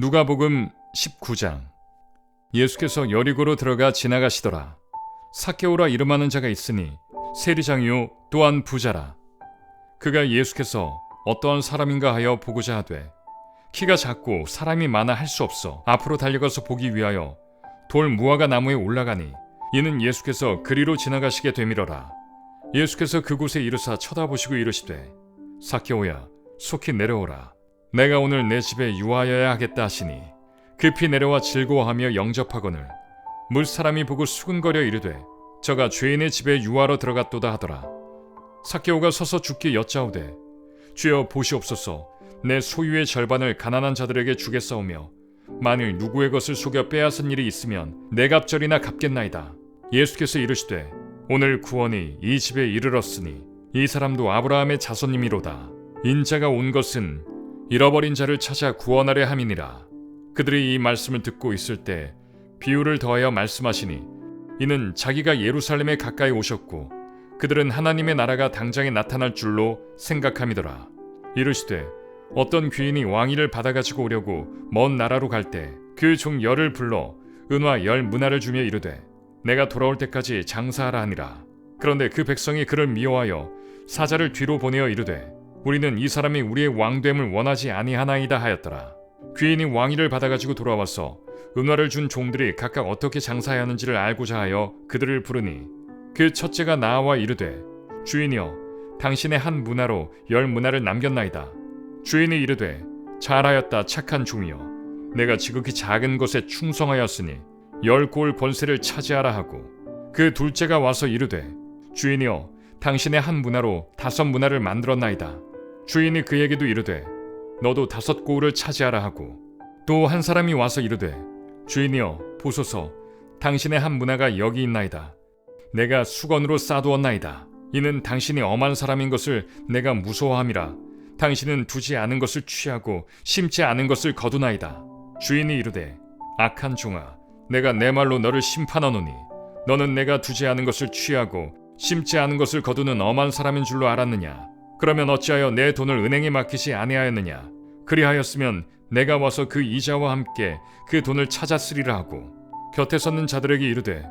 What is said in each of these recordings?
누가복음 19장. 예수께서 여리고로 들어가 지나가시더라. 삭개오라 이름하는 자가 있으니 세리장이요 또한 부자라. 그가 예수께서 어떠한 사람인가 하여 보고자 하되 키가 작고 사람이 많아 할 수 없어 앞으로 달려가서 보기 위하여 돌 무화과 나무에 올라가니 이는 예수께서 그리로 지나가시게 되밀어라. 예수께서 그곳에 이르사 쳐다보시고 이르시되 삭개오야 속히 내려오라. 내가 오늘 내 집에 유하여야 하겠다 하시니 급히 내려와 즐거워하며 영접하거늘 물사람이 보고 수근거려 이르되 저가 죄인의 집에 유하러 들어갔도다 하더라. 삭개오가 서서 주께 여짜오되 주여 보시옵소서, 내 소유의 절반을 가난한 자들에게 주겠사오며 만일 누구의 것을 속여 빼앗은 일이 있으면 네 갑절이나 갚겠나이다. 예수께서 이르시되 오늘 구원이 이 집에 이르렀으니 이 사람도 아브라함의 자손님이로다. 인자가 온 것은 잃어버린 자를 찾아 구원하려 함이니라. 그들이 이 말씀을 듣고 있을 때 비유를 더하여 말씀하시니 이는 자기가 예루살렘에 가까이 오셨고 그들은 하나님의 나라가 당장에 나타날 줄로 생각함이더라. 이르시되 어떤 귀인이 왕위를 받아가지고 오려고 먼 나라로 갈 때 그 종 10을 불러 은화 10문화를 주며 이르되 내가 돌아올 때까지 장사하라 하니라. 그런데 그 백성이 그를 미워하여 사자를 뒤로 보내어 이르되 우리는 이 사람이 우리의 왕됨을 원하지 아니하나이다 하였더라. 귀인이 왕위를 받아가지고 돌아와서 은화를 준 종들이 각각 어떻게 장사해야 하는지를 알고자 하여 그들을 부르니 그 첫째가 나와 이르되 주인이여 당신의 한 문화로 10문화를 남겼나이다. 주인이 이르되 잘하였다 착한 종이여, 내가 지극히 작은 것에 충성하였으니 10고을 권세를 차지하라 하고 그 둘째가 와서 이르되 주인이여 당신의 한 문화로 5문화를 만들었나이다. 주인이 그에게도 이르되 너도 5고을을 차지하라 하고 또 한 사람이 와서 이르되 주인이여 보소서, 당신의 한 문화가 여기 있나이다. 내가 수건으로 싸두었나이다. 이는 당신이 엄한 사람인 것을 내가 무서워함이라. 당신은 두지 않은 것을 취하고 심지 않은 것을 거두나이다. 주인이 이르되 악한 종아, 내가 내 말로 너를 심판하노니 너는 내가 두지 않은 것을 취하고 심지 않은 것을 거두는 엄한 사람인 줄로 알았느냐? 그러면 어찌하여 내 돈을 은행에 맡기지 아니하였느냐? 그리하였으면 내가 와서 그 이자와 함께 그 돈을 찾았으리라 하고 곁에 섰는 자들에게 이르되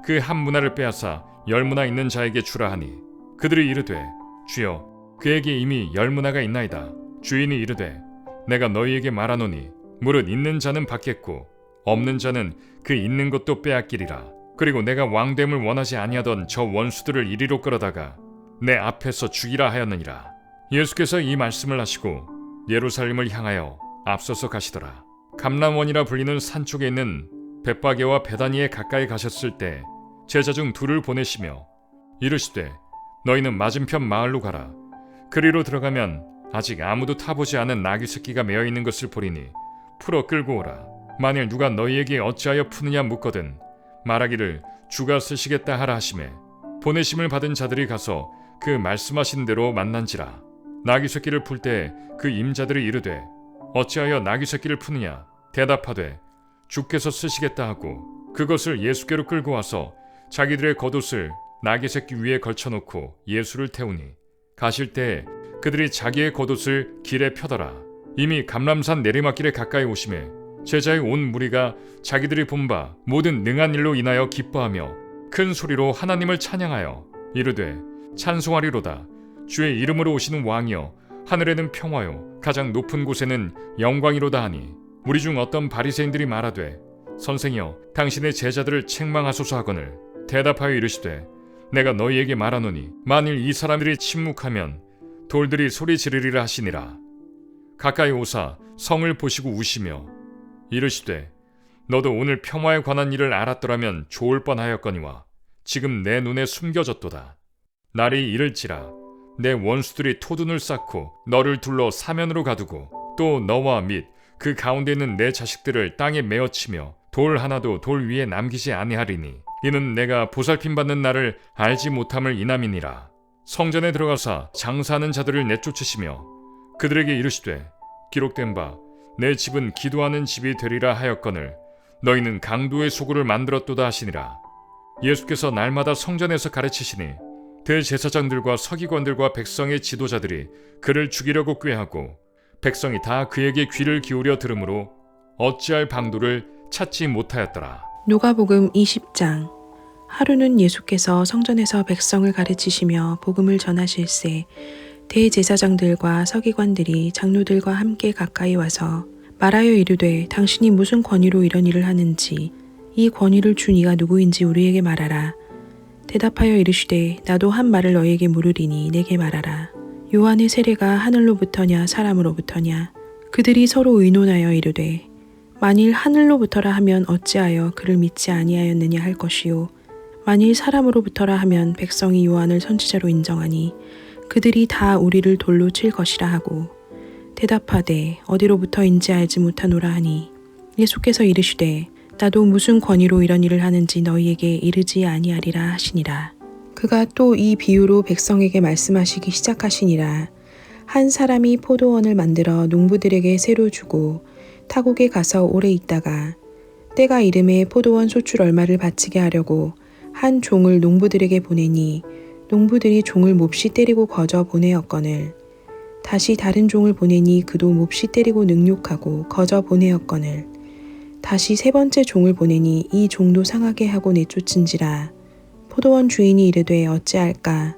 그 한 문화를 빼앗아 10문화 있는 자에게 주라 하니 그들이 이르되 주여 그에게 이미 10문화가 있나이다. 주인이 이르되 내가 너희에게 말하노니 무릇 있는 자는 받겠고 없는 자는 그 있는 것도 빼앗기리라. 그리고 내가 왕됨을 원하지 아니하던 저 원수들을 이리로 끌어다가 내 앞에서 죽이라 하였느니라. 예수께서 이 말씀을 하시고 예루살렘을 향하여 앞서서 가시더라. 감람원이라 불리는 산 쪽에 있는 벳바게와 베다니에 가까이 가셨을 때 제자 중 둘을 보내시며 이르시되 너희는 맞은편 마을로 가라. 그리로 들어가면 아직 아무도 타보지 않은 나귀 새끼가 메어 있는 것을 보리니 풀어 끌고 오라. 만일 누가 너희에게 어찌하여 푸느냐 묻거든 말하기를 주가 쓰시겠다 하라 하시매 보내심을 받은 자들이 가서 그 말씀하신 대로 만난지라. 나귀 새끼를 풀 때 그 임자들이 이르되 어찌하여 나귀 새끼를 푸느냐? 대답하되 주께서 쓰시겠다 하고 그것을 예수께로 끌고 와서 자기들의 겉옷을 나귀 새끼 위에 걸쳐놓고 예수를 태우니 가실 때 그들이 자기의 겉옷을 길에 펴더라. 이미 감람산 내리막길에 가까이 오심에 제자의 온 무리가 자기들이 본 바 모든 능한 일로 인하여 기뻐하며 큰 소리로 하나님을 찬양하여 이르되 찬송하리로다. 주의 이름으로 오시는 왕이여 하늘에는 평화요 가장 높은 곳에는 영광이로다 하니 우리 중 어떤 바리새인들이 말하되 선생이여 당신의 제자들을 책망하소서 하거늘 대답하여 이르시되 내가 너희에게 말하노니 만일 이 사람들이 침묵하면 돌들이 소리 지르리라 하시니라. 가까이 오사 성을 보시고 우시며 이르시되 너도 오늘 평화에 관한 일을 알았더라면 좋을 뻔하였거니와 지금 내 눈에 숨겨졌도다. 날이 이를지라 내 원수들이 토둔을 쌓고 너를 둘러 사면으로 가두고 또 너와 및 그 가운데 있는 내 자식들을 땅에 메어치며 돌 하나도 돌 위에 남기지 아니하리니 이는 내가 보살핌 받는 날을 알지 못함을 인함이니라. 성전에 들어가사 장사하는 자들을 내쫓으시며 그들에게 이르시되 기록된 바 내 집은 기도하는 집이 되리라 하였거늘 너희는 강도의 소굴을 만들었도다 하시니라. 예수께서 날마다 성전에서 가르치시니 대제사장들과 서기관들과 백성의 지도자들이 그를 죽이려고 꾀하고 백성이 다 그에게 귀를 기울여 들으므로 어찌할 방도를 찾지 못하였더라. 누가복음 20장. 하루는 예수께서 성전에서 백성을 가르치시며 복음을 전하실세 대제사장들과 서기관들이 장로들과 함께 가까이 와서 말하여 이르되 당신이 무슨 권위로 이런 일을 하는지 이 권위를 준 이가 누구인지 우리에게 말하라. 대답하여 이르시되 나도 한 말을 너희에게 물으리니 내게 말하라. 요한의 세례가 하늘로부터냐 사람으로부터냐. 그들이 서로 의논하여 이르되 만일 하늘로부터라 하면 어찌하여 그를 믿지 아니하였느냐 할 것이요 만일 사람으로부터라 하면 백성이 요한을 선지자로 인정하니 그들이 다 우리를 돌로 칠 것이라 하고 대답하되 어디로부터인지 알지 못하노라 하니 예수께서 이르시되 나도 무슨 권위로 이런 일을 하는지 너희에게 이르지 아니하리라 하시니라. 그가 또 이 비유로 백성에게 말씀하시기 시작하시니라. 한 사람이 포도원을 만들어 농부들에게 새로 주고 타국에 가서 오래 있다가 때가 이름에 포도원 소출 얼마를 바치게 하려고 한 종을 농부들에게 보내니 농부들이 종을 몹시 때리고 거저 보내었거늘 다시 다른 종을 보내니 그도 몹시 때리고 능욕하고 거저 보내었거늘 다시 세 번째 종을 보내니 이 종도 상하게 하고 내쫓은지라. 포도원 주인이 이르되 어찌할까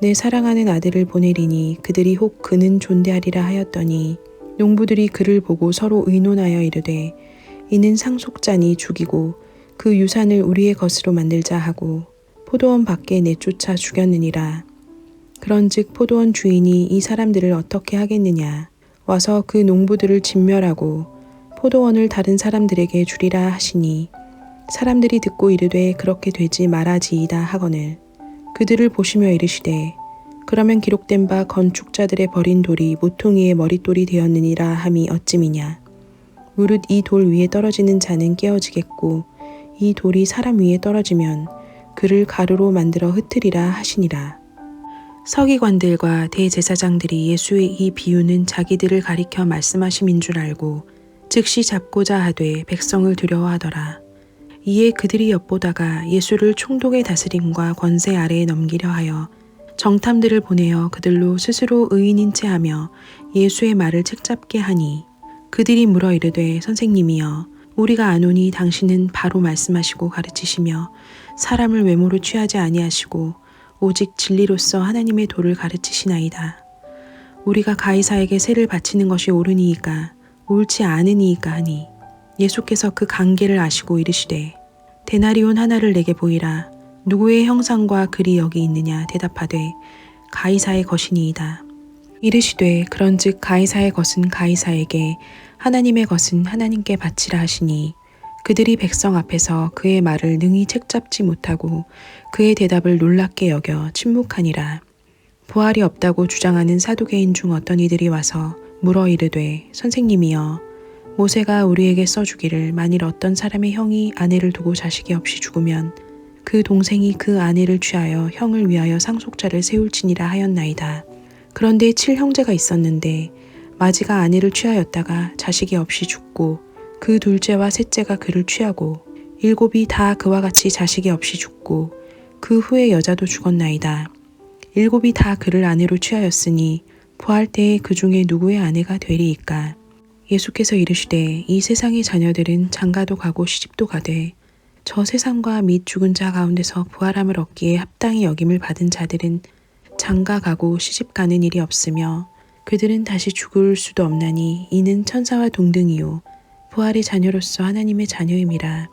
내 사랑하는 아들을 보내리니 그들이 혹 그는 존대하리라 하였더니 농부들이 그를 보고 서로 의논하여 이르되 이는 상속자니 죽이고 그 유산을 우리의 것으로 만들자 하고 포도원 밖에 내쫓아 죽였느니라. 그런즉 포도원 주인이 이 사람들을 어떻게 하겠느냐. 와서 그 농부들을 진멸하고 포도원을 다른 사람들에게 주리라 하시니 사람들이 듣고 이르되 그렇게 되지 말아지이다 하거늘 그들을 보시며 이르시되 그러면 기록된 바 건축자들의 버린 돌이 모퉁이의 머릿돌이 되었느니라 함이 어찌미냐. 무릇 이 돌 위에 떨어지는 자는 깨어지겠고 이 돌이 사람 위에 떨어지면 그를 가루로 만들어 흩으리라 하시니라. 서기관들과 대제사장들이 예수의 이 비유는 자기들을 가리켜 말씀하심인 줄 알고 즉시 잡고자 하되 백성을 두려워하더라. 이에 그들이 엿보다가 예수를 총독의 다스림과 권세 아래에 넘기려 하여 정탐들을 보내어 그들로 스스로 의인인 채 하며 예수의 말을 책잡게 하니 그들이 물어 이르되 선생님이여 우리가 아노니 당신은 바로 말씀하시고 가르치시며 사람을 외모로 취하지 아니하시고 오직 진리로서 하나님의 도를 가르치시나이다. 우리가 가이사에게 세를 바치는 것이 옳으니이까 옳지 않으니이까 하니 예수께서 그 관계를 아시고 이르시되 데나리온 하나를 내게 보이라. 누구의 형상과 글이 여기 있느냐 대답하되 가이사의 것이니이다. 이르시되 그런즉 가이사의 것은 가이사에게 하나님의 것은 하나님께 바치라 하시니 그들이 백성 앞에서 그의 말을 능히 책잡지 못하고 그의 대답을 놀랍게 여겨 침묵하니라. 부활이 없다고 주장하는 사두개인 중 어떤 이들이 와서 물어 이르되 선생님이여 모세가 우리에게 써주기를 만일 어떤 사람의 형이 아내를 두고 자식이 없이 죽으면 그 동생이 그 아내를 취하여 형을 위하여 상속자를 세울지니라 하였나이다. 그런데 7형제가 있었는데 마지가 아내를 취하였다가 자식이 없이 죽고 그 둘째와 셋째가 그를 취하고 7이 다 그와 같이 자식이 없이 죽고 그 후에 여자도 죽었나이다. 7이 다 그를 아내로 취하였으니 부활 때에 그 중에 누구의 아내가 되리이까. 예수께서 이르시되 이 세상의 자녀들은 장가도 가고 시집도 가되 저 세상과 및 죽은 자 가운데서 부활함을 얻기에 합당히 여김을 받은 자들은 장가 가고 시집 가는 일이 없으며 그들은 다시 죽을 수도 없나니 이는 천사와 동등이요 부활의 자녀로서 하나님의 자녀임이라.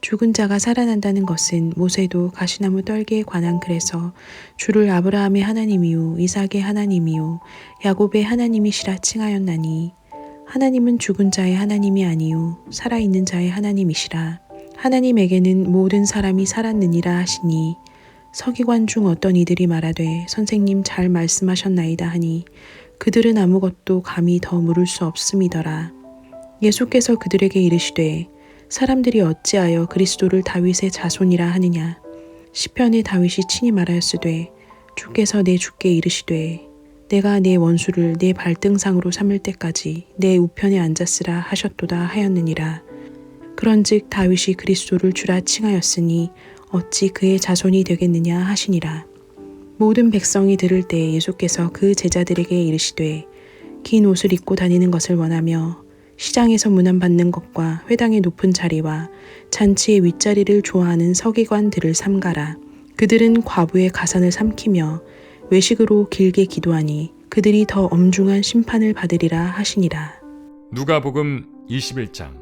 죽은 자가 살아난다는 것은 모세도 가시나무 떨기에 관한 글에서 주를 아브라함의 하나님이요 이삭의 하나님이요 야곱의 하나님이시라 칭하였나니 하나님은 죽은 자의 하나님이 아니요 살아있는 자의 하나님이시라. 하나님에게는 모든 사람이 살았느니라 하시니 서기관 중 어떤 이들이 말하되 선생님 잘 말씀하셨나이다 하니 그들은 아무것도 감히 더 물을 수 없음이더라. 예수께서 그들에게 이르시되 사람들이 어찌하여 그리스도를 다윗의 자손이라 하느냐. 시편에 다윗이 친히 말하였으되 주께서 내 주께 이르시되 내가 내 원수를 내 발등상으로 삼을 때까지 내 우편에 앉았으라 하셨도다 하였느니라. 그런즉 다윗이 그리스도를 주라 칭하였으니 어찌 그의 자손이 되겠느냐 하시니라. 모든 백성이 들을 때 예수께서 그 제자들에게 이르시되 긴 옷을 입고 다니는 것을 원하며 시장에서 문안받는 것과 회당의 높은 자리와 잔치의 윗자리를 좋아하는 서기관들을 삼가라. 그들은 과부의 가산을 삼키며 외식으로 길게 기도하니 그들이 더 엄중한 심판을 받으리라 하시니라. 누가복음 21장.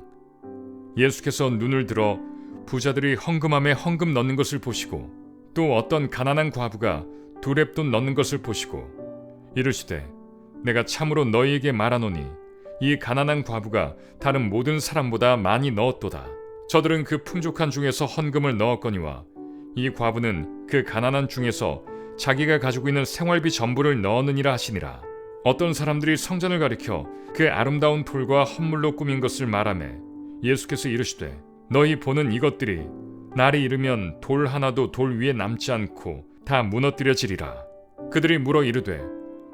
예수께서 눈을 들어 부자들이 헌금함에 헌금 넣는 것을 보시고 또 어떤 가난한 과부가 두렙돈 넣는 것을 보시고 이르시되 내가 참으로 너희에게 말하노니 이 가난한 과부가 다른 모든 사람보다 많이 넣었도다. 저들은 그 풍족한 중에서 헌금을 넣었거니와 이 과부는 그 가난한 중에서 자기가 가지고 있는 생활비 전부를 넣었느니라 하시니라. 어떤 사람들이 성전을 가리켜 그 아름다운 돌과 헌물로 꾸민 것을 말하매 예수께서 이르시되 너희 보는 이것들이 날이 이르면 돌 하나도 돌 위에 남지 않고 다 무너뜨려지리라. 그들이 물어 이르되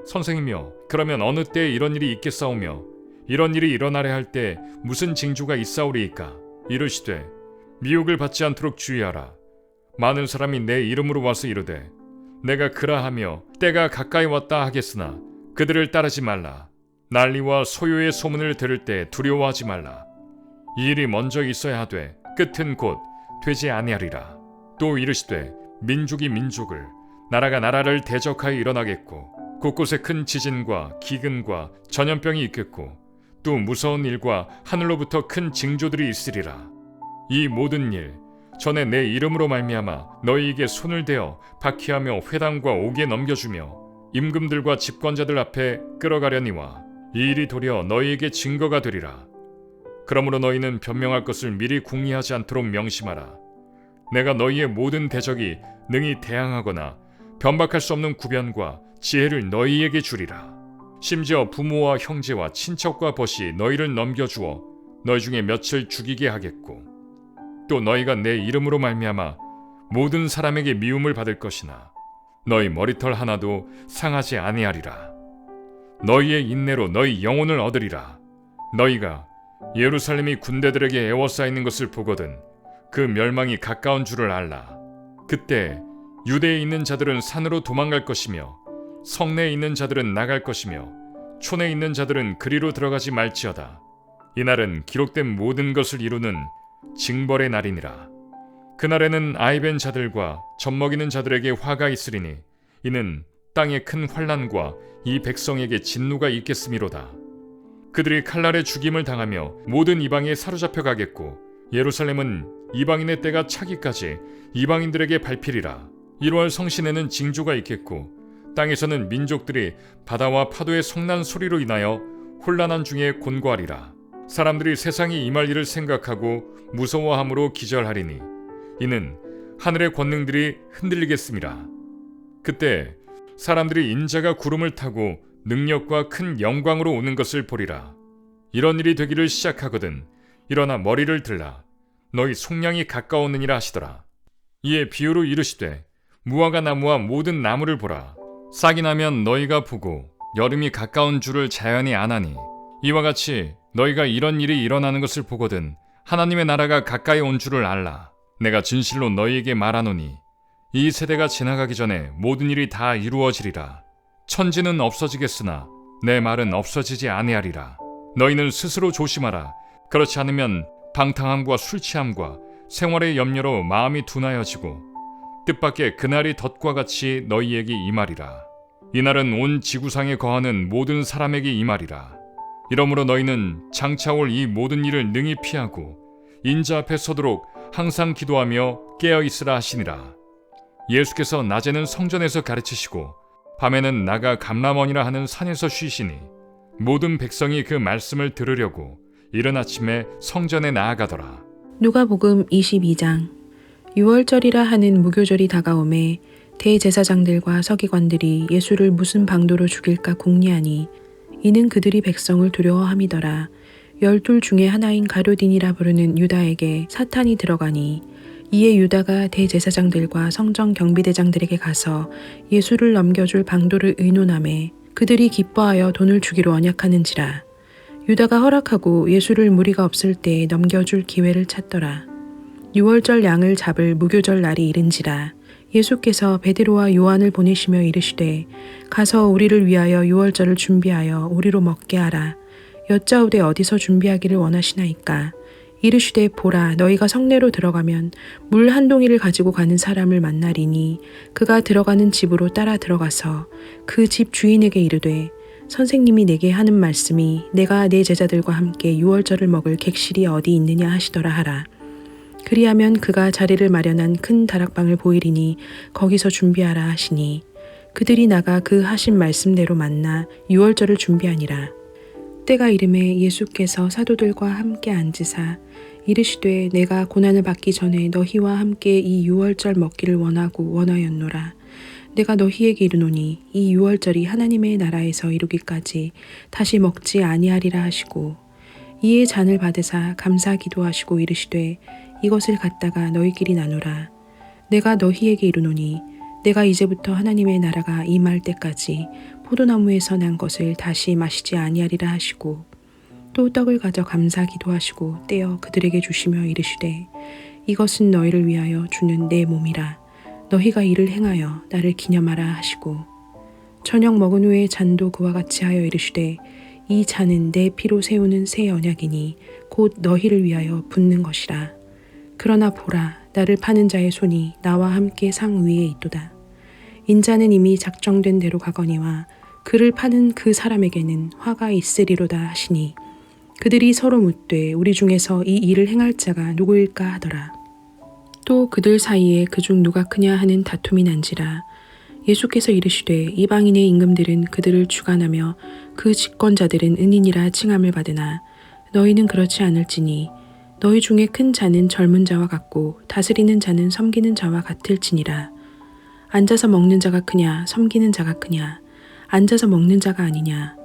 선생이며 그러면 어느 때에 이런 일이 있겠사오며 이런 일이 일어나려 할 때 무슨 징조가 있사오리이까? 이르시되 미혹을 받지 않도록 주의하라. 많은 사람이 내 이름으로 와서 이르되 내가 그라하며 때가 가까이 왔다 하겠으나 그들을 따르지 말라. 난리와 소요의 소문을 들을 때 두려워하지 말라. 이 일이 먼저 있어야 하되 끝은 곧 되지 아니하리라. 또 이르시되 민족이 민족을 나라가 나라를 대적하여 일어나겠고 곳곳에 큰 지진과 기근과 전염병이 있겠고 또 무서운 일과 하늘로부터 큰 징조들이 있으리라. 이 모든 일 전에 내 이름으로 말미암아 너희에게 손을 대어 박해하며 회당과 옥에 넘겨주며 임금들과 집권자들 앞에 끌어가려니와 이 일이 도리어 너희에게 증거가 되리라. 그러므로 너희는 변명할 것을 미리 궁리하지 않도록 명심하라. 내가 너희의 모든 대적이 능히 대항하거나 변박할 수 없는 구변과 지혜를 너희에게 주리라. 심지어 부모와 형제와 친척과 벗이 너희를 넘겨주어 너희 중에 며칠 죽이게 하겠고 또 너희가 내 이름으로 말미암아 모든 사람에게 미움을 받을 것이나 너희 머리털 하나도 상하지 아니하리라. 너희의 인내로 너희 영혼을 얻으리라. 너희가 예루살렘이 군대들에게 에워싸 있는 것을 보거든 그 멸망이 가까운 줄을 알라. 그때 유대에 있는 자들은 산으로 도망갈 것이며 성내에 있는 자들은 나갈 것이며 촌에 있는 자들은 그리로 들어가지 말지어다. 이날은 기록된 모든 것을 이루는 징벌의 날이니라. 그날에는 아이벤 자들과 젖먹이는 자들에게 화가 있으리니 이는 땅에 큰 환난과 이 백성에게 진노가 있겠음이로다. 그들이 칼날에 죽임을 당하며 모든 이방에 사로잡혀 가겠고 예루살렘은 이방인의 때가 차기까지 이방인들에게 밟히리라. 이러한 성신에는 징조가 있겠고 땅에서는 민족들이 바다와 파도의 성난 소리로 인하여 혼란한 중에 곤고하리라. 사람들이 세상이 임할 일을 생각하고 무서워함으로 기절하리니 이는 하늘의 권능들이 흔들리겠음이라. 그때 사람들이 인자가 구름을 타고 능력과 큰 영광으로 오는 것을 보리라. 이런 일이 되기를 시작하거든 일어나 머리를 들라. 너희 속량이 가까웠느니라 하시더라. 이에 비유로 이르시되 무화과 나무와 모든 나무를 보라. 싹이 나면 너희가 보고 여름이 가까운 줄을 자연히 아나니 이와 같이 너희가 이런 일이 일어나는 것을 보거든 하나님의 나라가 가까이 온 줄을 알라. 내가 진실로 너희에게 말하노니 이 세대가 지나가기 전에 모든 일이 다 이루어지리라. 천지는 없어지겠으나 내 말은 없어지지 아니하리라. 너희는 스스로 조심하라. 그렇지 않으면 방탕함과 술 취함과 생활의 염려로 마음이 둔하여지고 뜻밖의 그날이 덫과 같이 너희에게 임하리라. 이날은 온 지구상에 거하는 모든 사람에게 임하리라. 이러므로 너희는 장차 올 이 모든 일을 능히 피하고 인자 앞에 서도록 항상 기도하며 깨어있으라 하시니라. 예수께서 낮에는 성전에서 가르치시고 밤에는 나가 감람원이라 하는 산에서 쉬시니 모든 백성이 그 말씀을 들으려고 이른 아침에 성전에 나아가더라. 누가복음 22장. 유월절이라 하는 무교절이 다가오매 대제사장들과 서기관들이 예수를 무슨 방도로 죽일까 궁리하니 이는 그들이 백성을 두려워함이더라. 12 중에 하나인 가룟딘이라 부르는 유다에게 사탄이 들어가니 이에 유다가 대제사장들과 성전 경비대장들에게 가서 예수를 넘겨줄 방도를 의논하매 그들이 기뻐하여 돈을 주기로 언약하는지라. 유다가 허락하고 예수를 무리가 없을 때에 넘겨줄 기회를 찾더라. 유월절 양을 잡을 무교절 날이 이른지라. 예수께서 베드로와 요한을 보내시며 이르시되 가서 우리를 위하여 유월절을 준비하여 우리로 먹게 하라. 여짜오되 어디서 준비하기를 원하시나이까. 이르시되 보라 너희가 성내로 들어가면 물 한 동이를 가지고 가는 사람을 만나리니 그가 들어가는 집으로 따라 들어가서 그 집 주인에게 이르되 선생님이 내게 하는 말씀이 내가 내 제자들과 함께 유월절을 먹을 객실이 어디 있느냐 하시더라 하라. 그리하면 그가 자리를 마련한 큰 다락방을 보이리니 거기서 준비하라 하시니 그들이 나가 그 하신 말씀대로 만나 유월절을 준비하니라. 때가 이름에 예수께서 사도들과 함께 앉으사 이르시되 내가 고난을 받기 전에 너희와 함께 이 유월절 먹기를 원하였노라. 내가 너희에게 이르노니 이 유월절이 하나님의 나라에서 이루기까지 다시 먹지 아니하리라 하시고 이에 잔을 받으사 감사 기도하시고 이르시되 이것을 갖다가 너희끼리 나누라. 내가 너희에게 이르노니 내가 이제부터 하나님의 나라가 임할 때까지 포도나무에서 난 것을 다시 마시지 아니하리라 하시고 또 떡을 가져 감사 기도하시고 떼어 그들에게 주시며 이르시되 이것은 너희를 위하여 주는 내 몸이라. 너희가 이를 행하여 나를 기념하라 하시고 저녁 먹은 후에 잔도 그와 같이 하여 이르시되 이 잔은 내 피로 세우는 새 언약이니 곧 너희를 위하여 붓는 것이라. 그러나 보라 나를 파는 자의 손이 나와 함께 상 위에 있도다. 인자는 이미 작정된 대로 가거니와 그를 파는 그 사람에게는 화가 있으리로다 하시니 그들이 서로 묻되 우리 중에서 이 일을 행할 자가 누구일까 하더라. 또 그들 사이에 그중 누가 크냐 하는 다툼이 난지라. 예수께서 이르시되 이방인의 임금들은 그들을 주관하며 그 집권자들은 은인이라 칭함을 받으나 너희는 그렇지 않을지니 너희 중에 큰 자는 젊은 자와 같고 다스리는 자는 섬기는 자와 같을지니라. 앉아서 먹는 자가 크냐 섬기는 자가 크냐. 앉아서 먹는 자가 아니냐.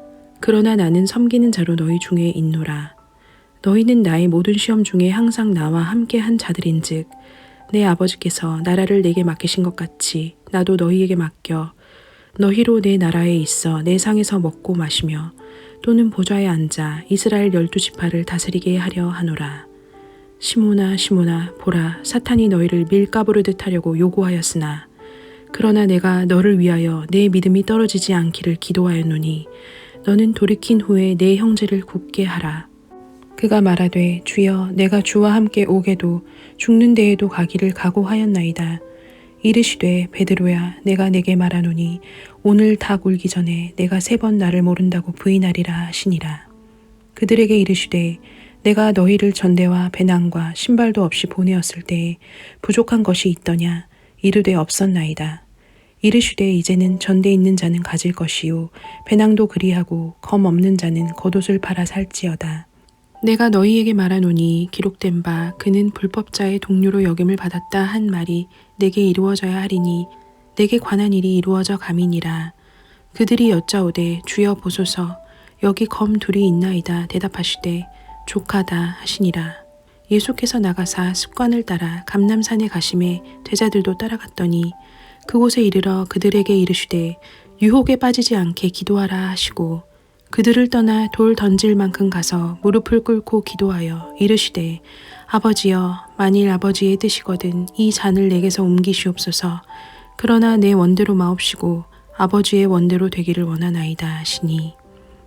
그러나 나는 섬기는 자로 너희 중에 있노라. 너희는 나의 모든 시험 중에 항상 나와 함께 한 자들인즉 내 아버지께서 나라를 내게 맡기신 것 같이 나도 너희에게 맡겨 너희로 내 나라에 있어 내 상에서 먹고 마시며 또는 보좌에 앉아 이스라엘 12지파를 다스리게 하려 하노라. 시몬아 시몬아 보라 사탄이 너희를 밀가부르듯 하려고 요구하였으나 그러나 내가 너를 위하여 내 믿음이 떨어지지 않기를 기도하였노니 너는 돌이킨 후에 내 형제를 굳게 하라. 그가 말하되 주여 내가 주와 함께 오게도 죽는 데에도 가기를 각오하였나이다. 이르시되 베드로야 내가 내게 말하노니 오늘 닭 울기 전에 내가 3번 나를 모른다고 부인하리라 하시니라. 그들에게 이르시되 내가 너희를 전대와 배낭과 신발도 없이 보내었을 때에 부족한 것이 있더냐. 이르되 없었나이다. 이르시되 이제는 전대 있는 자는 가질 것이요 배낭도 그리하고 검 없는 자는 겉옷을 팔아 살지어다. 내가 너희에게 말하노니 기록된 바 그는 불법자의 동료로 여김을 받았다 한 말이 내게 이루어져야 하리니 내게 관한 일이 이루어져 감이니라. 그들이 여짜오되 주여 보소서 여기 검 둘이 있나이다 대답하시되 족하다 하시니라. 예수께서 나가사 습관을 따라 감람산에 가심에 제자들도 따라갔더니 그곳에 이르러 그들에게 이르시되 유혹에 빠지지 않게 기도하라 하시고 그들을 떠나 돌 던질 만큼 가서 무릎을 꿇고 기도하여 이르시되 아버지여 만일 아버지의 뜻이거든 이 잔을 내게서 옮기시옵소서. 그러나 내 원대로 마옵시고 아버지의 원대로 되기를 원하나이다 하시니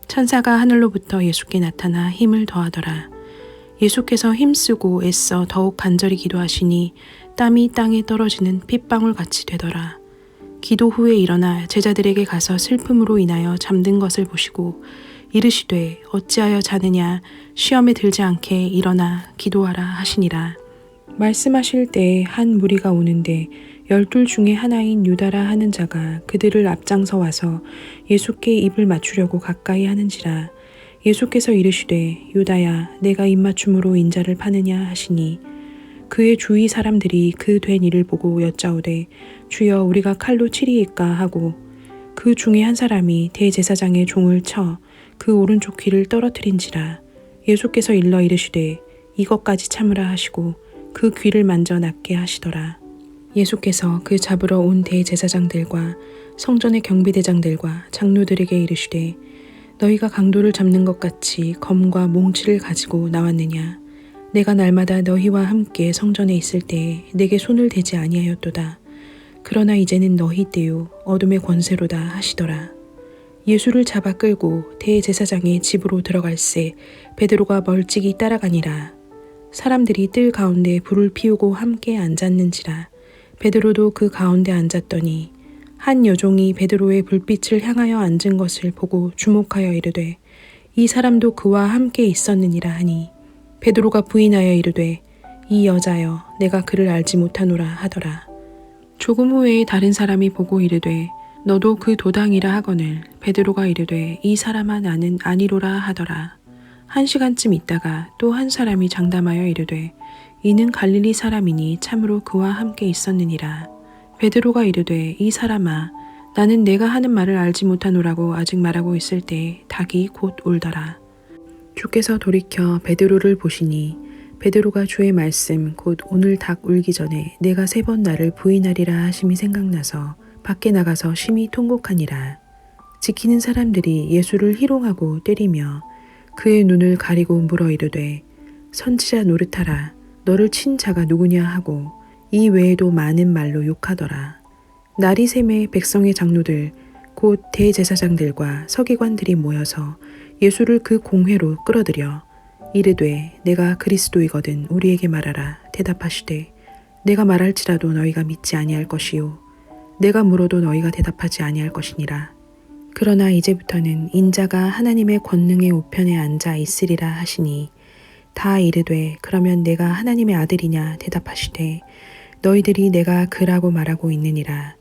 천사가 하늘로부터 예수께 나타나 힘을 더하더라. 예수께서 힘쓰고 애써 더욱 간절히 기도하시니 땀이 땅에 떨어지는 핏방울 같이 되더라. 기도 후에 일어나 제자들에게 가서 슬픔으로 인하여 잠든 것을 보시고 이르시되 어찌하여 자느냐 시험에 들지 않게 일어나 기도하라 하시니라. 말씀하실 때에 한 무리가 오는데 12 중에 하나인 유다라 하는 자가 그들을 앞장서 와서 예수께 입을 맞추려고 가까이 하는지라. 예수께서 이르시되 유다야 내가 입맞춤으로 인자를 파느냐 하시니 그의 주위 사람들이 그 된 일을 보고 여짜오되 주여 우리가 칼로 치리이까 하고 그 중에 한 사람이 대제사장의 종을 쳐 그 오른쪽 귀를 떨어뜨린지라. 예수께서 일러 이르시되 이것까지 참으라 하시고 그 귀를 만져 낫게 하시더라. 예수께서 그 잡으러 온 대제사장들과 성전의 경비대장들과 장로들에게 이르시되 너희가 강도를 잡는 것 같이 검과 몽치를 가지고 나왔느냐. 내가 날마다 너희와 함께 성전에 있을 때에 내게 손을 대지 아니하였도다. 그러나 이제는 너희 때요 어둠의 권세로다 하시더라. 예수를 잡아 끌고 대제사장의 집으로 들어갈새 베드로가 멀찍이 따라가니라. 사람들이 뜰 가운데 불을 피우고 함께 앉았는지라. 베드로도 그 가운데 앉았더니 한 여종이 베드로의 불빛을 향하여 앉은 것을 보고 주목하여 이르되 이 사람도 그와 함께 있었느니라 하니 베드로가 부인하여 이르되 이 여자여 내가 그를 알지 못하노라 하더라. 조금 후에 다른 사람이 보고 이르되 너도 그 도당이라 하거늘 베드로가 이르되 이 사람아 나는 아니로라 하더라. 1시간쯤 있다가 또 한 사람이 장담하여 이르되 이는 갈릴리 사람이니 참으로 그와 함께 있었느니라. 베드로가 이르되 이 사람아 나는 내가 하는 말을 알지 못하노라고 아직 말하고 있을 때 닭이 곧 울더라. 주께서 돌이켜 베드로를 보시니 베드로가 주의 말씀 곧 오늘 닭 울기 전에 내가 3번 나를 부인하리라 하심이 생각나서 밖에 나가서 심히 통곡하니라. 지키는 사람들이 예수를 희롱하고 때리며 그의 눈을 가리고 물어 이르되 선지자 노릇하라 너를 친 자가 누구냐 하고 이 외에도 많은 말로 욕하더라. 날이 새매 백성의 장로들 곧 대제사장들과 서기관들이 모여서 예수를 그 공회로 끌어들여 이르되 내가 그리스도이거든 우리에게 말하라 대답하시되 내가 말할지라도 너희가 믿지 아니할 것이요 내가 물어도 너희가 대답하지 아니할 것이니라. 그러나 이제부터는 인자가 하나님의 권능의 우편에 앉아 있으리라 하시니 다 이르되 그러면 내가 하나님의 아들이냐 대답하시되 너희들이 내가 그라고 말하고 있느니라.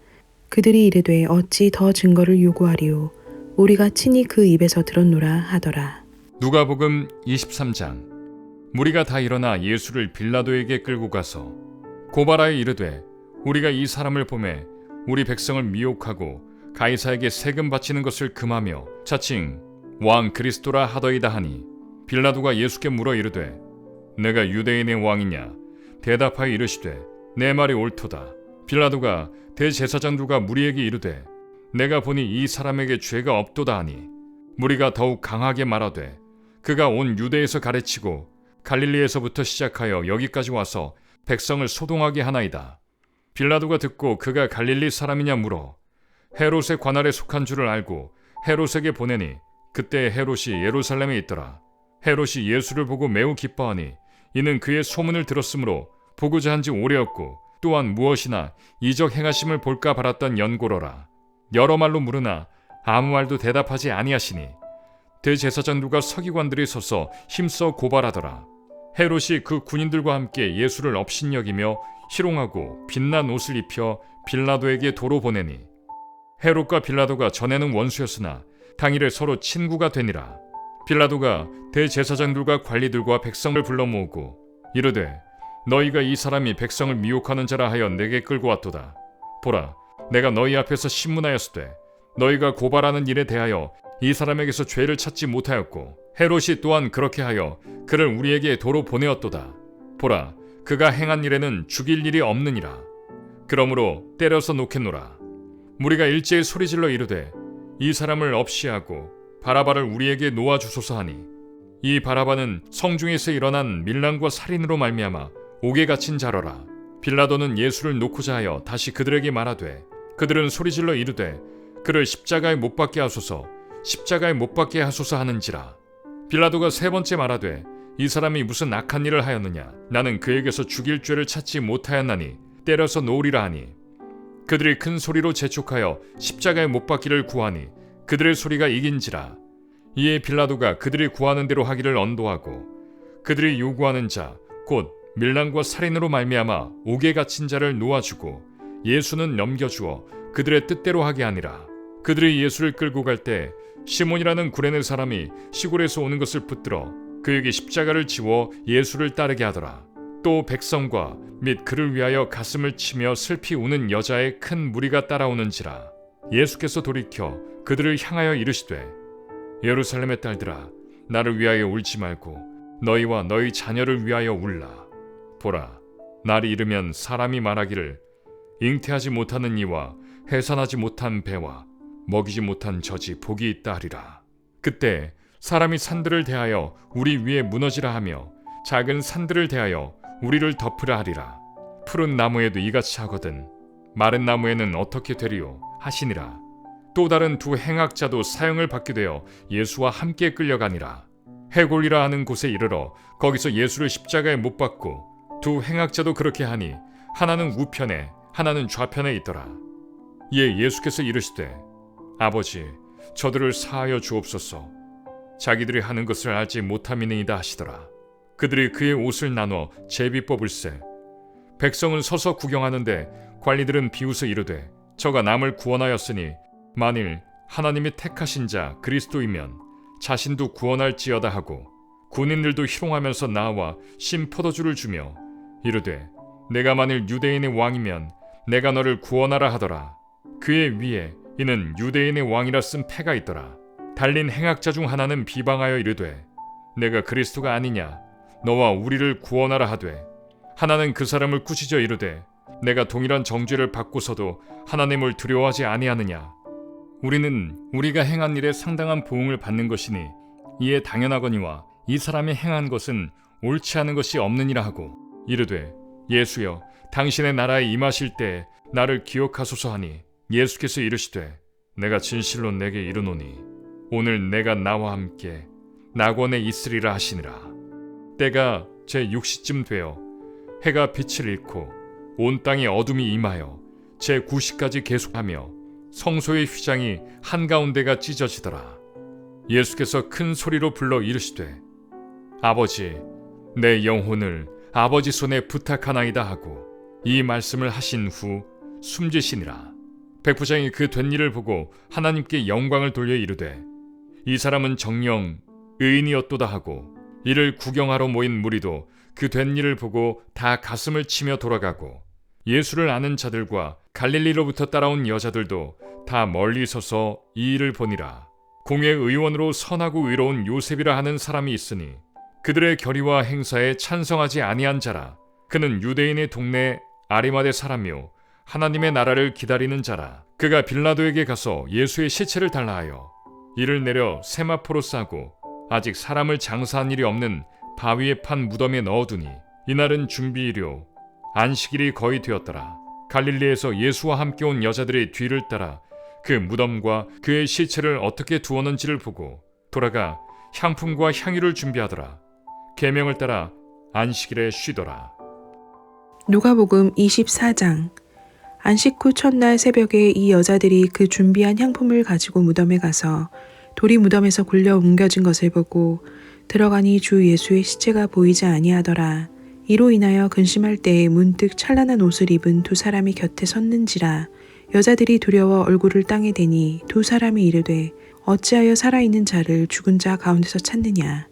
그들이 이르되 어찌 더 증거를 요구하리요 우리가 친히 그 입에서 들었노라 하더라. 누가복음 23장. 무리가 다 일어나 예수를 빌라도에게 끌고 가서 고발하여 이르되 우리가 이 사람을 보매 우리 백성을 미혹하고 가이사에게 세금 바치는 것을 금하며 자칭 왕 그리스도라 하더이다 하니 빌라도가 예수께 물어 이르되 내가 유대인의 왕이냐 대답하여 이르시되 내 말이 옳도다. 빌라도가 대제사장들과 무리에게 이르되 내가 보니 이 사람에게 죄가 없도다 하니 무리가 더욱 강하게 말하되 그가 온 유대에서 가르치고 갈릴리에서부터 시작하여 여기까지 와서 백성을 소동하게 하나이다. 빌라도가 듣고 그가 갈릴리 사람이냐 물어 헤롯의 관할에 속한 줄을 알고 헤롯에게 보내니 그때 헤롯이 예루살렘에 있더라. 헤롯이 예수를 보고 매우 기뻐하니 이는 그의 소문을 들었으므로 보고자 한지 오래였고 또한 무엇이나 이적 행하심을 볼까 바랐던 연고로라. 여러 말로 물으나 아무 말도 대답하지 아니하시니 대제사장들과 서기관들이 서서 힘써 고발하더라. 헤롯이 그 군인들과 함께 예수를 업신여기며 희롱하고 빛난 옷을 입혀 빌라도에게 도로 보내니 헤롯과 빌라도가 전에는 원수였으나 당일에 서로 친구가 되니라. 빌라도가 대제사장들과 관리들과 백성을 불러 모으고 이르되 너희가 이 사람이 백성을 미혹하는 자라 하여 내게 끌고 왔도다. 보라 내가 너희 앞에서 신문하였으되 너희가 고발하는 일에 대하여 이 사람에게서 죄를 찾지 못하였고 헤롯이 또한 그렇게 하여 그를 우리에게 도로 보내었도다. 보라 그가 행한 일에는 죽일 일이 없느니라. 그러므로 때려서 놓겠노라. 무리가 일제히 소리질러 이르되 이 사람을 없이하고 바라바를 우리에게 놓아주소서 하니 이 바라바는 성중에서 일어난 밀란과 살인으로 말미암아 옥에 갇힌 자러라. 빌라도는 예수를 놓고자 하여 다시 그들에게 말하되 그들은 소리질러 이르되 그를 십자가에 못 박게 하소서 십자가에 못 박게 하소서 하는지라. 빌라도가 3번째 말하되 이 사람이 무슨 악한 일을 하였느냐 나는 그에게서 죽일 죄를 찾지 못하였나니 때려서 놓으리라 하니 그들이 큰 소리로 재촉하여 십자가에 못 박기를 구하니 그들의 소리가 이긴지라. 이에 빌라도가 그들이 구하는 대로 하기를 언도하고 그들이 요구하는 자 곧 밀란과 살인으로 말미암아 옥에 갇힌 자를 놓아주고 예수는 넘겨주어 그들의 뜻대로 하게 하니라. 그들이 예수를 끌고 갈 때 시몬이라는 구레네 사람이 시골에서 오는 것을 붙들어 그에게 십자가를 지워 예수를 따르게 하더라. 또 백성과 및 그를 위하여 가슴을 치며 슬피 우는 여자의 큰 무리가 따라오는지라. 예수께서 돌이켜 그들을 향하여 이르시되 예루살렘의 딸들아 나를 위하여 울지 말고 너희와 너희 자녀를 위하여 울라. 보라 날이 이르면 사람이 말하기를 잉태하지 못하는 이와 해산하지 못한 배와 먹이지 못한 젖이 복이 있다 하리라. 그때 사람이 산들을 대하여 우리 위에 무너지라 하며 작은 산들을 대하여 우리를 덮으라 하리라. 푸른 나무에도 이같이 하거든 마른 나무에는 어떻게 되리요 하시니라. 또 다른 두 행악자도 사형을 받게 되어 예수와 함께 끌려가니라. 해골이라 하는 곳에 이르러 거기서 예수를 십자가에 못 박고 두 행악자도 그렇게 하니 하나는 우편에 하나는 좌편에 있더라. 이에 예수께서 이르시되 아버지 저들을 사하여 주옵소서. 자기들이 하는 것을 알지 못함이니이다 하시더라. 그들이 그의 옷을 나눠 제비 뽑을세. 백성은 서서 구경하는데 관리들은 비웃어 이르되 저가 남을 구원하였으니 만일 하나님이 택하신 자 그리스도이면 자신도 구원할지어다 하고 군인들도 희롱하면서 나와 신 포도주를 주며 이르되 내가 만일 유대인의 왕이면 내가 너를 구원하라 하더라. 그의 위에 이는 유대인의 왕이라 쓴 패가 있더라. 달린 행악자 중 하나는 비방하여 이르되 내가 그리스도가 아니냐 너와 우리를 구원하라 하되 하나는 그 사람을 꾸짖어 이르되 내가 동일한 정죄를 받고서도 하나님을 두려워하지 아니하느냐. 우리는 우리가 행한 일에 상당한 보응을 받는 것이니 이에 당연하거니와 이 사람이 행한 것은 옳지 않은 것이 없느니라 하고 이르되 예수여 당신의 나라에 임하실 때에 나를 기억하소서 하니 예수께서 이르시되 내가 진실로 내게 이르노니 오늘 내가 나와 함께 낙원에 있으리라 하시니라. 때가 제6시쯤 되어 해가 빛을 잃고 온 땅에 어둠이 임하여 제9시까지 계속하며 성소의 휘장이 한가운데가 찢어지더라. 예수께서 큰 소리로 불러 이르시되 아버지 내 영혼을 아버지 손에 부탁하나이다 하고 이 말씀을 하신 후 숨지시니라. 백부장이 그 된 일을 보고 하나님께 영광을 돌려 이르되 이 사람은 정녕 의인이었도다 하고 이를 구경하러 모인 무리도 그 된 일을 보고 다 가슴을 치며 돌아가고 예수를 아는 자들과 갈릴리로부터 따라온 여자들도 다 멀리 서서 이 일을 보니라. 공회 의원으로 선하고 의로운 요셉이라 하는 사람이 있으니 그들의 결의와 행사에 찬성하지 아니한 자라. 그는 유대인의 동네 아리마대 사람이요 하나님의 나라를 기다리는 자라. 그가 빌라도에게 가서 예수의 시체를 달라 하여 이를 내려 세마포로 싸고 아직 사람을 장사한 일이 없는 바위에 판 무덤에 넣어두니 이날은 준비일이요 안식일이 거의 되었더라. 갈릴리에서 예수와 함께 온 여자들의 뒤를 따라 그 무덤과 그의 시체를 어떻게 두었는지를 보고 돌아가 향품과 향유를 준비하더라. 계명을 따라 안식일에 쉬더라. 누가복음 24장. 안식 후 첫날 새벽에 이 여자들이 그 준비한 향품을 가지고 무덤에 가서 돌이 무덤에서 굴려 옮겨진 것을 보고 들어가니 주 예수의 시체가 보이지 아니하더라. 이로 인하여 근심할 때에 문득 찬란한 옷을 입은 두 사람이 곁에 섰는지라. 여자들이 두려워 얼굴을 땅에 대니 두 사람이 이르되 어찌하여 살아있는 자를 죽은 자 가운데서 찾느냐.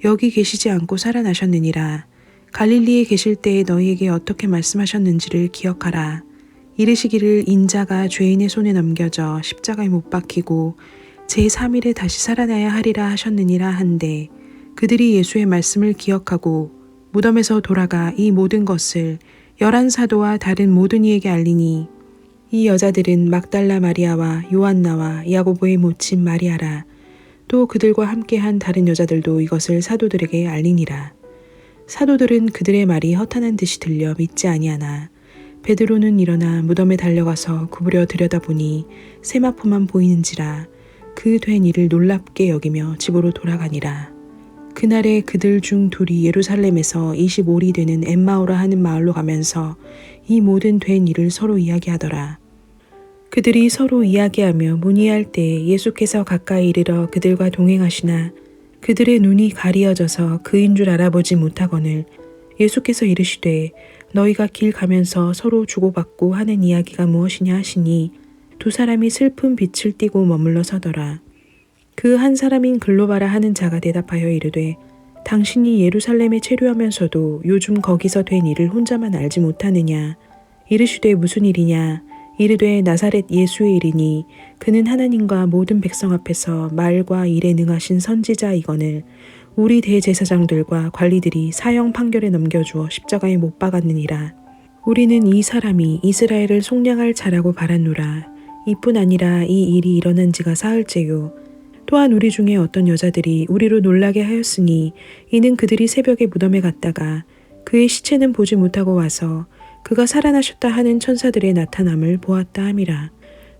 여기 계시지 않고 살아나셨느니라. 갈릴리에 계실 때에 너희에게 어떻게 말씀하셨는지를 기억하라. 이르시기를 인자가 죄인의 손에 넘겨져 십자가에 못 박히고 제3일에 다시 살아나야 하리라 하셨느니라 한데 그들이 예수의 말씀을 기억하고 무덤에서 돌아가 이 모든 것을 11 사도와 다른 모든 이에게 알리니 이 여자들은 막달라 마리아와 요한나와 야고보의 모친 마리아라. 또 그들과 함께한 다른 여자들도 이것을 사도들에게 알리니라. 사도들은 그들의 말이 허탄한 듯이 들려 믿지 아니하나 베드로는 일어나 무덤에 달려가서 구부려 들여다보니 세마포만 보이는지라. 그 된 일을 놀랍게 여기며 집으로 돌아가니라. 그날에 그들 중 둘이 예루살렘에서 25리 되는 엠마오라 하는 마을로 가면서 이 모든 된 일을 서로 이야기하더라. 그들이 서로 이야기하며 문의할 때 예수께서 가까이 이르러 그들과 동행하시나 그들의 눈이 가리어져서 그인 줄 알아보지 못하거늘 예수께서 이르시되 너희가 길 가면서 서로 주고받고 하는 이야기가 무엇이냐 하시니 두 사람이 슬픈 빛을 띠고 머물러 서더라. 그 한 사람인 글로바라 하는 자가 대답하여 이르되 당신이 예루살렘에 체류하면서도 요즘 거기서 된 일을 혼자만 알지 못하느냐. 이르시되 무슨 일이냐. 이르되 나사렛 예수의 일이니 그는 하나님과 모든 백성 앞에서 말과 일에 능하신 선지자이거늘 우리 대제사장들과 관리들이 사형 판결에 넘겨주어 십자가에 못 박았느니라. 우리는 이 사람이 이스라엘을 속량할 자라고 바랐노라. 이뿐 아니라 이 일이 일어난 지가 사흘째요. 또한 우리 중에 어떤 여자들이 우리로 놀라게 하였으니 이는 그들이 새벽에 무덤에 갔다가 그의 시체는 보지 못하고 와서 그가 살아나셨다 하는 천사들의 나타남을 보았다 함이라.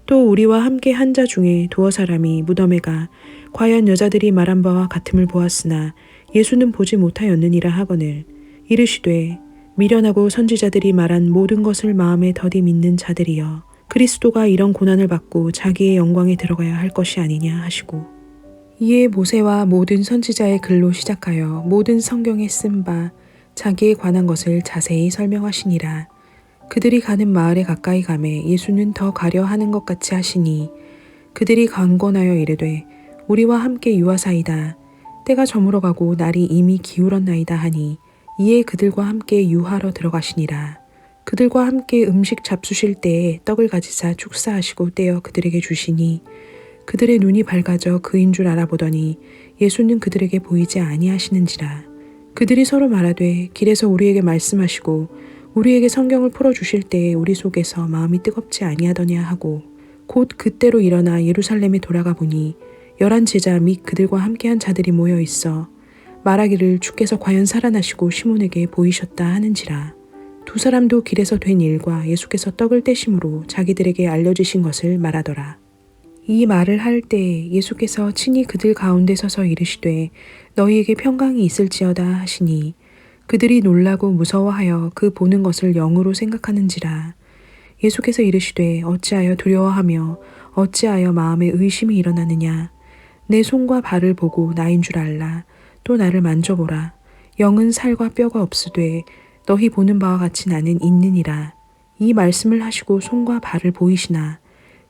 또 우리와 함께 한 자 중에 두어 사람이 무덤에 가 과연 여자들이 말한 바와 같음을 보았으나 예수는 보지 못하였느니라 하거늘 이르시되 미련하고 선지자들이 말한 모든 것을 마음에 더디 믿는 자들이여 그리스도가 이런 고난을 받고 자기의 영광에 들어가야 할 것이 아니냐 하시고 이에 모세와 모든 선지자의 글로 시작하여 모든 성경에 쓴 바 자기에 관한 것을 자세히 설명하시니라. 그들이 가는 마을에 가까이 가매 예수는 더 가려 하는 것 같이 하시니 그들이 강권하여 이르되 우리와 함께 유하사이다. 때가 저물어가고 날이 이미 기울었나이다 하니 이에 그들과 함께 유하러 들어가시니라. 그들과 함께 음식 잡수실 때에 떡을 가지사 축사하시고 떼어 그들에게 주시니 그들의 눈이 밝아져 그인 줄 알아보더니 예수는 그들에게 보이지 아니하시는지라. 그들이 서로 말하되 길에서 우리에게 말씀하시고 우리에게 성경을 풀어주실 때에 우리 속에서 마음이 뜨겁지 아니하더냐 하고 곧 그때로 일어나 예루살렘에 돌아가 보니 11 제자 및 그들과 함께한 자들이 모여 있어 말하기를 주께서 과연 살아나시고 시몬에게 보이셨다 하는지라. 두 사람도 길에서 된 일과 예수께서 떡을 떼심으로 자기들에게 알려주신 것을 말하더라. 이 말을 할 때 예수께서 친히 그들 가운데 서서 이르시되 너희에게 평강이 있을지어다 하시니 그들이 놀라고 무서워하여 그 보는 것을 영으로 생각하는지라. 예수께서 이르시되 어찌하여 두려워하며 어찌하여 마음에 의심이 일어나느냐. 내 손과 발을 보고 나인 줄 알라. 또 나를 만져보라. 영은 살과 뼈가 없으되 너희 보는 바와 같이 나는 있느니라. 이 말씀을 하시고 손과 발을 보이시나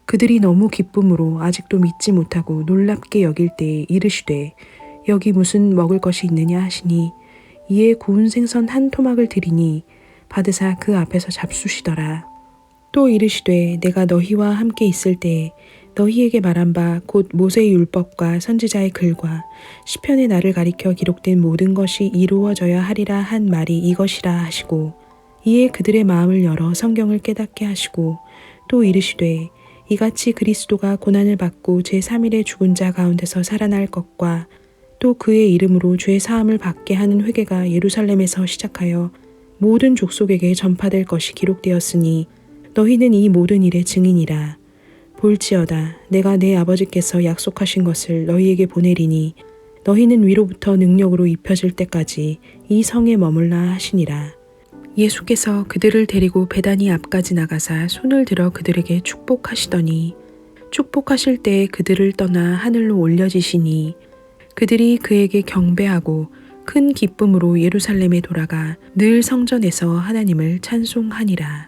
그들이 너무 기쁨으로 아직도 믿지 못하고 놀랍게 여길 때에 이르시되 여기 무슨 먹을 것이 있느냐 하시니 이에 구운 생선 한 토막을 드리니 받으사 그 앞에서 잡수시더라. 또 이르시되 내가 너희와 함께 있을 때에 너희에게 말한 바 곧 모세의 율법과 선지자의 글과 시편의 나를 가리켜 기록된 모든 것이 이루어져야 하리라 한 말이 이것이라 하시고 이에 그들의 마음을 열어 성경을 깨닫게 하시고 또 이르시되 이같이 그리스도가 고난을 받고 제3일에 죽은 자 가운데서 살아날 것과 또 그의 이름으로 죄 사함을 받게 하는 회개가 예루살렘에서 시작하여 모든 족속에게 전파될 것이 기록되었으니 너희는 이 모든 일의 증인이라. 볼지어다 내가 내 아버지께서 약속하신 것을 너희에게 보내리니 너희는 위로부터 능력으로 입혀질 때까지 이 성에 머물라 하시니라. 예수께서 그들을 데리고 베다니 앞까지 나가사 손을 들어 그들에게 축복하시더니 축복하실 때에 그들을 떠나 하늘로 올려지시니 그들이 그에게 경배하고 큰 기쁨으로 예루살렘에 돌아가 늘 성전에서 하나님을 찬송하니라.